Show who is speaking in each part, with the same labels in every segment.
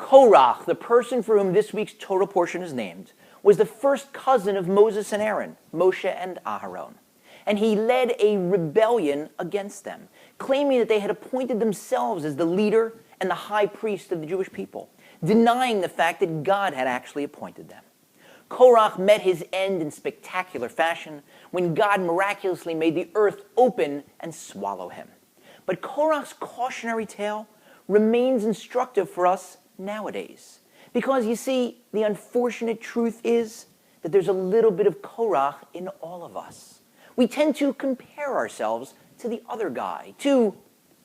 Speaker 1: Korach, the person for whom this week's Torah portion is named, was the first cousin of Moses and Aaron, Moshe and Aharon. And he led a rebellion against them, claiming that they had appointed themselves as the leader and the high priest of the Jewish people, denying the fact that God had actually appointed them. Korach met his end in spectacular fashion when God miraculously made the earth open and swallow him. But Korach's cautionary tale remains instructive for us nowadays. Because, you see, the unfortunate truth is that there's a little bit of Korach in all of us. We tend to compare ourselves to the other guy, to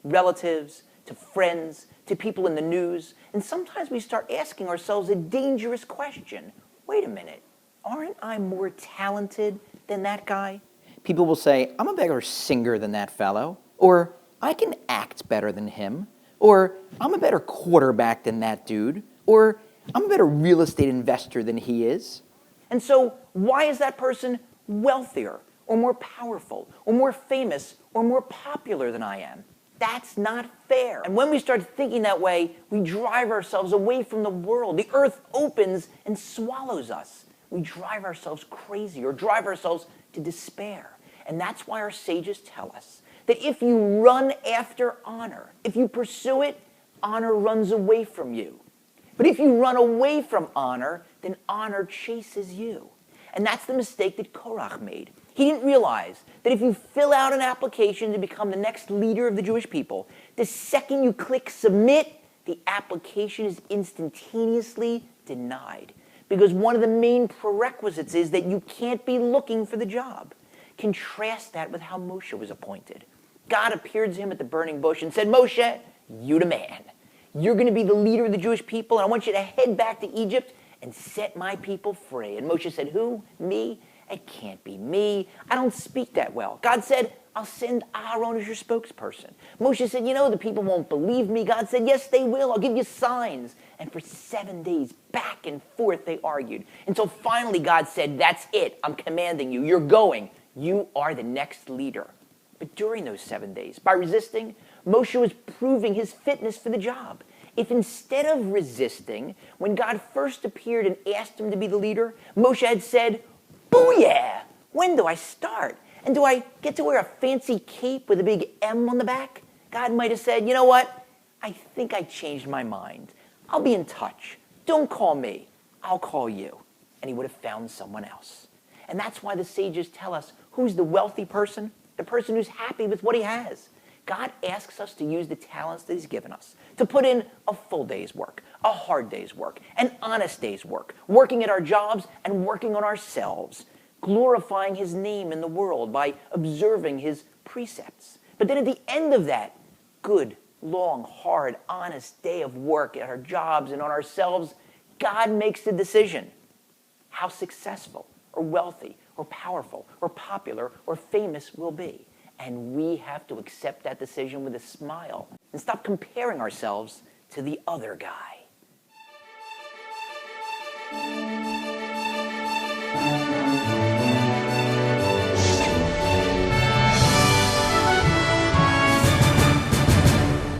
Speaker 1: relatives, to friends, to people in the news, and sometimes we start asking ourselves a dangerous question. Wait a minute, aren't I more talented than that guy? People will say, I'm a better singer than that fellow, or I can act better than him, or I'm a better quarterback than that dude, or I'm a better real estate investor than he is. And so why is that person wealthier, or more powerful, or more famous, or more popular than I am? That's not fair. And when we start thinking that way, we drive ourselves away from the world. The earth opens and swallows us. We drive ourselves crazy or drive ourselves to despair. And that's why our sages tell us that if you run after honor, if you pursue it, honor runs away from you. But if you run away from honor, then honor chases you. And that's the mistake that Korach made. He didn't realize that if you fill out an application to become the next leader of the Jewish people, the second you click submit, the application is instantaneously denied. Because one of the main prerequisites is that you can't be looking for the job. Contrast that with how Moshe was appointed. God appeared to him at the burning bush and said, Moshe, you the man. You're going to be the leader of the Jewish people, and I want you to head back to Egypt and set my people free. And Moshe said, who? Me? It can't be me. I don't speak that well. God said, I'll send Aaron as your spokesperson. Moshe said, the people won't believe me. God said, yes, they will. I'll give you signs. And for 7 days, back and forth, they argued. Until finally God said, that's it. I'm commanding you. You're going. You are the next leader. But during those 7 days, by resisting, Moshe was proving his fitness for the job. If instead of resisting, when God first appeared and asked him to be the leader, Moshe had said, booyah! When do I start? And do I get to wear a fancy cape with a big M on the back? God might have said, you know what? I think I changed my mind. I'll be in touch. Don't call me. I'll call you. And he would have found someone else. And that's why the sages tell us who's the wealthy person? The person who's happy with what he has. God asks us to use the talents that he's given us, to put in a full day's work, a hard day's work, an honest day's work, working at our jobs and working on ourselves, glorifying his name in the world by observing his precepts. But then at the end of that good, long, hard, honest day of work at our jobs and on ourselves, God makes the decision how successful or wealthy or powerful or popular or famous we'll be. And we have to accept that decision with a smile and stop comparing ourselves to the other guy.